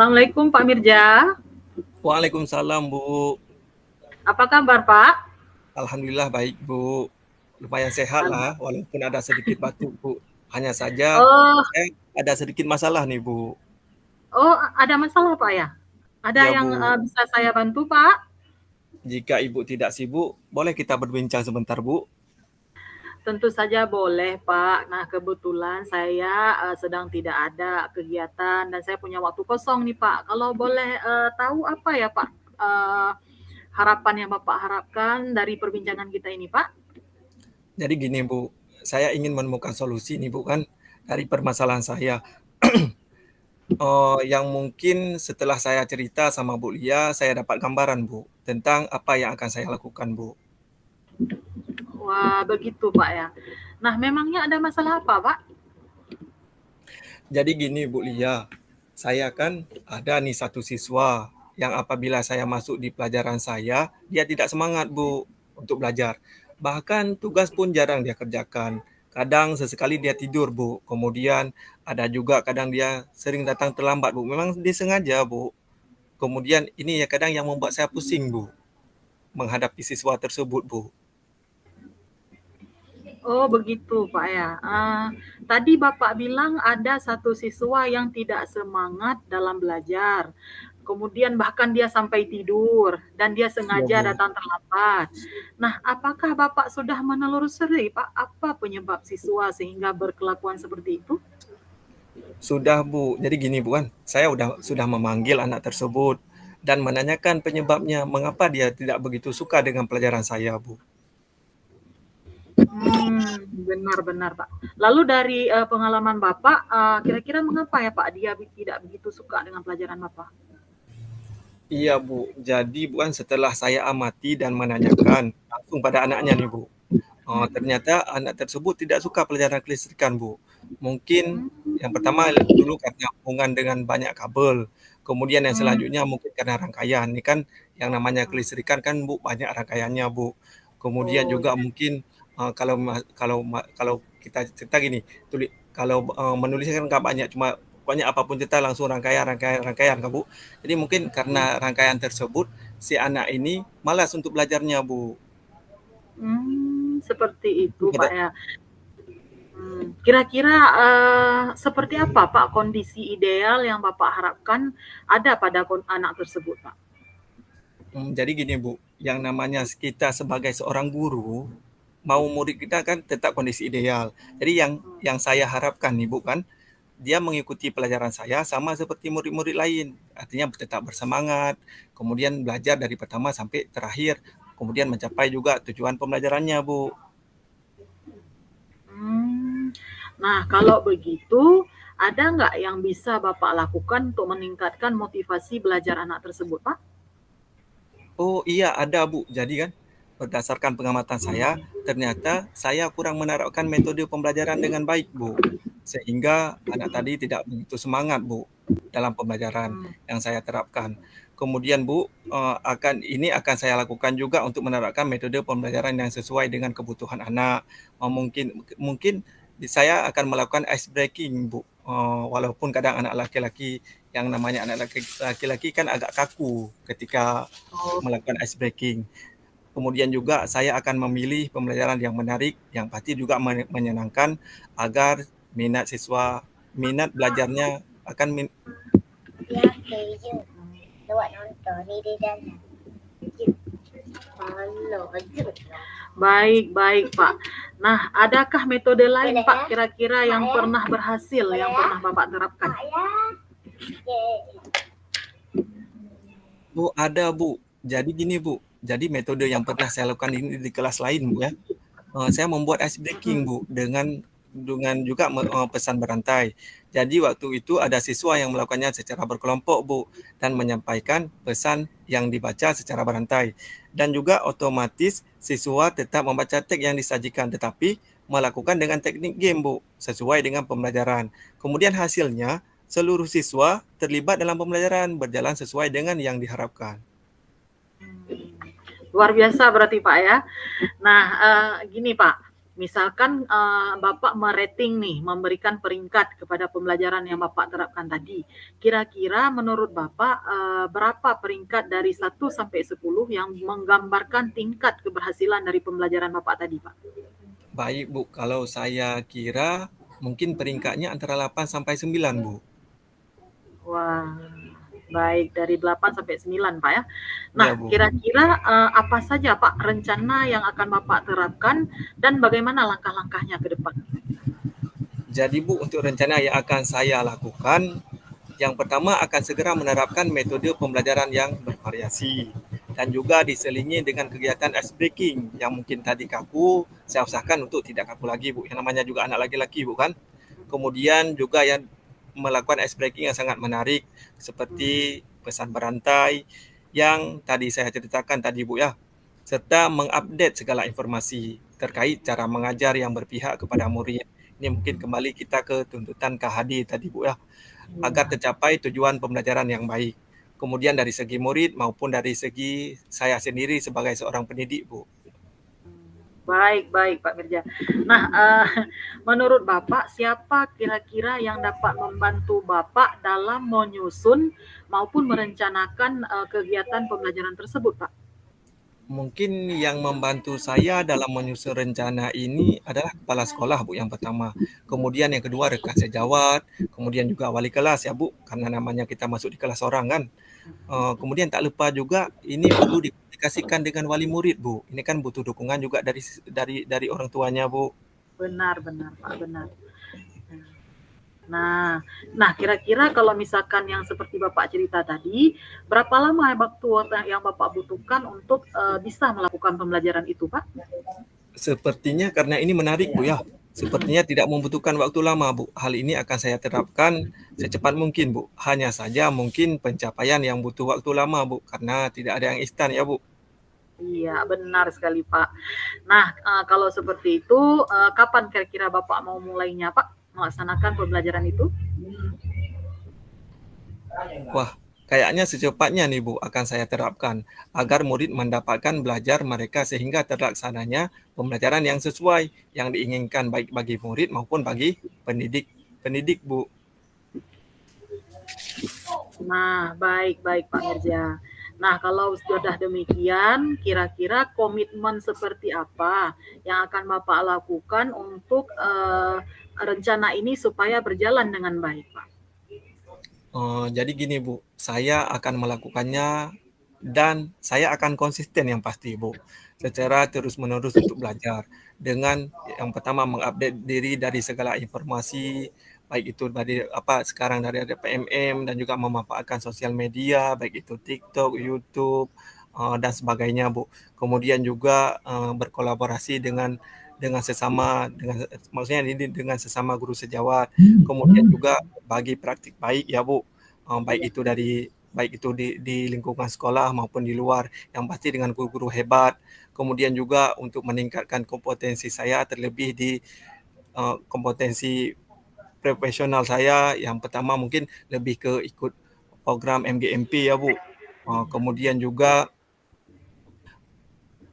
Assalamualaikum Pak Mirja. Waalaikumsalam, Bu. Apa kabar Pak? Alhamdulillah baik, Bu. Lumayan sehat lah, walaupun ada sedikit batuk, Bu. Hanya saja Oh, saya ada sedikit masalah nih, Bu. oh ada masalah Pak ya? Ada Iya, yang Bu. bisa saya bantu Pak? Jika Ibu tidak sibuk, boleh kita berbincang sebentar, Bu? Tentu saja boleh Pak. Nah kebetulan saya sedang tidak ada kegiatan dan saya punya waktu kosong nih Pak. Kalau boleh tahu apa ya Pak harapan yang Bapak harapkan dari perbincangan kita ini Pak? Jadi gini, Bu. Saya ingin menemukan solusi nih, Bu, kan, dari permasalahan saya. Yang mungkin setelah saya cerita sama Bu Lia, saya dapat gambaran, Bu, tentang apa yang akan saya lakukan, Bu. Wah begitu Pak ya. Nah memangnya ada masalah apa Pak? Jadi gini Bu Lia, saya kan ada nih satu siswa yang apabila saya masuk di pelajaran saya, dia tidak semangat Bu untuk belajar. Bahkan tugas pun jarang dia kerjakan. Kadang sesekali dia tidur Bu. Kemudian ada juga kadang dia sering datang terlambat Bu. Memang disengaja Bu. Kemudian ini ya kadang yang membuat saya pusing Bu menghadapi siswa tersebut Bu. Oh begitu Pak ya. Tadi Bapak bilang ada satu siswa yang tidak semangat dalam belajar. Kemudian bahkan dia sampai tidur dan dia Iya sengaja Bu. datang terlambat. Nah, apakah Bapak sudah menelusuri Pak apa penyebab siswa sehingga berkelakuan seperti itu? Sudah Bu, jadi gini Bu kan, saya sudah memanggil anak tersebut dan menanyakan penyebabnya, mengapa dia tidak begitu suka dengan pelajaran saya Bu. Benar-benar Pak. Lalu dari pengalaman Bapak, kira-kira mengapa ya Pak dia tidak begitu suka dengan pelajaran Bapak? Iya Bu, jadi Bu kan setelah saya amati dan menanyakan langsung pada anaknya nih Bu. Ternyata anak tersebut tidak suka pelajaran kelistrikan Bu. Mungkin yang pertama dulu karena hubungan dengan banyak kabel, kemudian yang Hmm, selanjutnya mungkin karena rangkaian. Ini kan yang namanya kelistrikan kan Bu banyak rangkaiannya Bu. Kemudian oh juga ya. mungkin kalau kita cerita gini, kalau menulisnya kan nggak banyak, cuma pokoknya apapun cerita langsung rangkaian rangkaian rangkaian kan Bu. Jadi mungkin karena rangkaian tersebut si anak ini malas untuk belajarnya Bu. Seperti itu Pak ya. Kira-kira seperti apa Pak kondisi ideal yang Bapak harapkan ada pada anak tersebut Pak? Jadi gini Bu, yang namanya kita sebagai seorang guru, mau murid kita kan tetap kondisi ideal. Jadi yang saya harapkan nih Bu kan, dia mengikuti pelajaran saya sama seperti murid-murid lain. Artinya tetap bersemangat, kemudian belajar dari pertama sampai terakhir, kemudian mencapai juga tujuan pembelajarannya Bu. Hmm, nah kalau begitu, ada nggak yang bisa Bapak lakukan untuk meningkatkan motivasi belajar anak tersebut Pak? Oh iya ada Bu. Jadi kan berdasarkan pengamatan saya, ternyata saya kurang menerapkan metode pembelajaran dengan baik Bu. Sehingga anak tadi tidak begitu semangat Bu dalam pembelajaran Hmm, yang saya terapkan. Kemudian Bu, akan saya lakukan juga untuk menerapkan metode pembelajaran yang sesuai dengan kebutuhan anak. Mungkin mungkin saya akan melakukan ice breaking Bu. Walaupun kadang anak laki-laki yang namanya anak laki-laki kan agak kaku ketika oh, melakukan ice breaking. Kemudian juga saya akan memilih pembelajaran yang menarik, yang pasti juga menyenangkan agar minat belajarnya akan Ya, keju. Luak nonton ni dia jalan. Halo, aja. baik baik Pak. Nah, adakah metode lain Boleh, Pak ya? kira-kira yang Boleh, ya? pernah berhasil, yang Boleh, ya? pernah Bapak terapkan? Ya. Bu ada Bu. Jadi gini Bu, jadi metode yang pernah saya lakukan ini di kelas lain Bu ya. Saya membuat ice breaking Bu dengan juga pesan berantai. Jadi waktu itu ada siswa yang melakukannya secara berkelompok Bu dan menyampaikan pesan yang dibaca secara berantai. Dan juga otomatis siswa tetap membaca teks yang disajikan tetapi melakukan dengan teknik game Bu sesuai dengan pembelajaran. Kemudian hasilnya seluruh siswa terlibat dalam pembelajaran berjalan sesuai dengan yang diharapkan. Luar biasa berarti Pak ya. Nah, gini Pak, Misalkan Bapak merating nih, memberikan peringkat kepada pembelajaran yang Bapak terapkan tadi. Kira-kira menurut Bapak berapa peringkat dari 1 sampai 10 yang menggambarkan tingkat keberhasilan dari pembelajaran Bapak tadi, Pak? Baik Bu, kalau saya kira mungkin peringkatnya antara 8 sampai 9 Bu. Wah, baik, dari 8 sampai 9 Pak ya. Iya Nah, Bu. kira-kira apa saja Pak rencana yang akan Bapak terapkan dan bagaimana langkah-langkahnya ke depan? Jadi Bu, untuk rencana yang akan saya lakukan, yang pertama akan segera menerapkan metode pembelajaran yang bervariasi dan juga diselingi dengan kegiatan ice breaking yang mungkin tadi kaku, saya usahakan untuk tidak kaku lagi Bu. Yang namanya juga anak laki-laki Bu kan. Kemudian juga yang melakukan ice breaking yang sangat menarik seperti pesan berantai yang tadi saya ceritakan tadi Bu ya. Serta mengupdate segala informasi terkait cara mengajar yang berpihak kepada murid. Ini mungkin kembali kita ke tuntutan KHD tadi Bu ya, agar tercapai tujuan pembelajaran yang baik. Kemudian dari segi murid maupun dari segi saya sendiri sebagai seorang pendidik, Bu. Baik, baik Pak Mirja. Nah, menurut Bapak siapa kira-kira yang dapat membantu Bapak dalam menyusun maupun merencanakan kegiatan pembelajaran tersebut, Pak? Mungkin yang membantu saya dalam menyusun rencana ini adalah kepala sekolah, Bu, yang pertama. Kemudian yang kedua rekan sejawat, kemudian juga wali kelas ya, Bu, karena namanya kita masuk di kelas orang kan. Kemudian tak lupa juga ini perlu dikomunikasikan dengan wali murid, Bu. Ini kan butuh dukungan juga dari orang tuanya, Bu. Benar, benar, Pak, benar. Nah, kira-kira kalau misalkan yang seperti Bapak cerita tadi, berapa lama waktu yang Bapak butuhkan untuk bisa melakukan pembelajaran itu, Pak? Sepertinya karena ini menarik, Bu ya. Sepertinya tidak membutuhkan waktu lama, Bu. Hal ini akan saya terapkan secepat mungkin, Bu. Hanya saja mungkin pencapaian yang butuh waktu lama, Bu, karena tidak ada yang instan ya, Bu. Iya, benar sekali, Pak. Nah, kalau seperti itu, kapan kira-kira Bapak mau mulainya, Pak, melaksanakan pembelajaran itu? Wah, kayaknya secepatnya nih Bu akan saya terapkan agar murid mendapatkan belajar mereka sehingga terlaksananya pembelajaran yang sesuai yang diinginkan baik bagi murid maupun bagi pendidik Bu. Nah, baik Pak Mirja. Nah, kalau sudah demikian, kira-kira komitmen seperti apa yang akan Bapak lakukan untuk rencana ini supaya berjalan dengan baik, Pak? Jadi gini Bu, saya akan melakukannya dan saya akan konsisten yang pasti Bu, secara terus-menerus untuk belajar dengan yang pertama mengupdate diri dari segala informasi, baik itu dari sekarang dari ada PMM dan juga memanfaatkan sosial media, baik itu TikTok, YouTube, dan sebagainya Bu. Kemudian juga berkolaborasi dengan maksudnya ini dengan sesama guru sejawat. Kemudian juga bagi praktik baik ya Bu, baik itu di lingkungan sekolah maupun di luar, yang pasti dengan guru-guru hebat. Kemudian juga untuk meningkatkan kompetensi saya terlebih di kompetensi profesional saya, yang pertama mungkin lebih ke ikut program MGMP ya Bu. Kemudian juga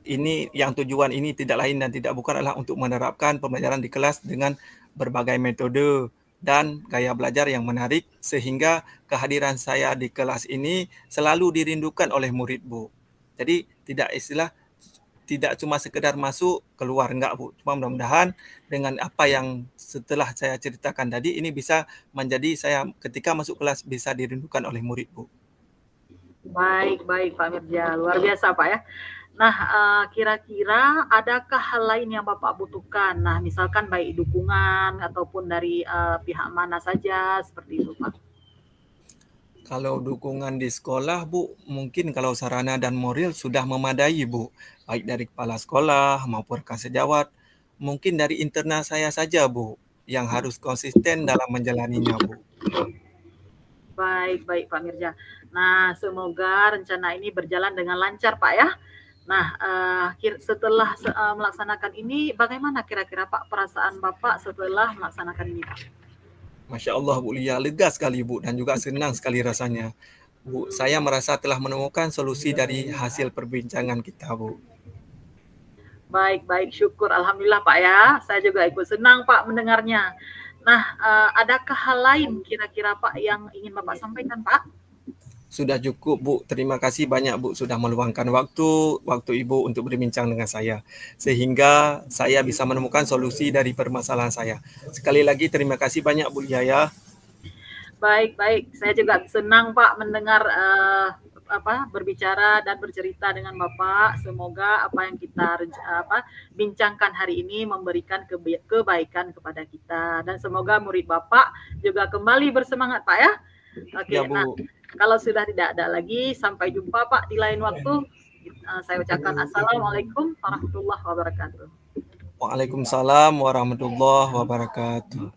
ini yang tujuan ini tidak lain dan tidak bukan adalah untuk menerapkan pembelajaran di kelas dengan berbagai metode dan gaya belajar yang menarik sehingga kehadiran saya di kelas ini selalu dirindukan oleh murid Bu. Jadi tidak cuma sekedar masuk keluar enggak Bu. Cuma mudah-mudahan dengan apa yang setelah saya ceritakan tadi ini bisa menjadi saya ketika masuk kelas bisa dirindukan oleh murid Bu. Baik Pak Mirja, luar biasa Pak ya. Nah, kira-kira adakah hal lain yang Bapak butuhkan? Nah, misalkan baik dukungan ataupun dari pihak mana saja, seperti itu Pak. Kalau dukungan di sekolah, Bu, mungkin kalau sarana dan moral sudah memadai, Bu. Baik dari kepala sekolah maupun rekan sejawat. Mungkin dari internal saya saja, Bu, yang harus konsisten dalam menjalaninya, Bu. Baik Pak Mirja. Nah, semoga rencana ini berjalan dengan lancar Pak ya. Nah, setelah melaksanakan ini, bagaimana kira-kira Pak perasaan Bapak setelah melaksanakan ini Pak? Masya Allah Bu Lia, lega sekali Bu dan juga senang sekali rasanya. Bu, saya merasa telah menemukan solusi dari hasil perbincangan kita Bu. Baik, syukur. Alhamdulillah Pak ya. Saya juga ikut senang Pak mendengarnya. Nah, adakah hal lain kira-kira Pak yang ingin Bapak sampaikan Pak? Sudah cukup Bu, terima kasih banyak Bu sudah meluangkan waktu Ibu untuk berbincang dengan saya. Sehingga saya bisa menemukan solusi dari permasalahan saya. Sekali lagi terima kasih banyak Bu Yaya. Baik. Saya juga senang Pak mendengar berbicara dan bercerita dengan Bapak. Semoga apa yang kita bincangkan hari ini memberikan kebaikan kepada kita, dan semoga murid Bapak juga kembali bersemangat Pak ya. Oke, Ya Bu. nah kalau sudah tidak ada lagi, sampai jumpa Pak di lain waktu. Saya ucapkan assalamualaikum warahmatullahi wabarakatuh. Waalaikumsalam warahmatullahi wabarakatuh.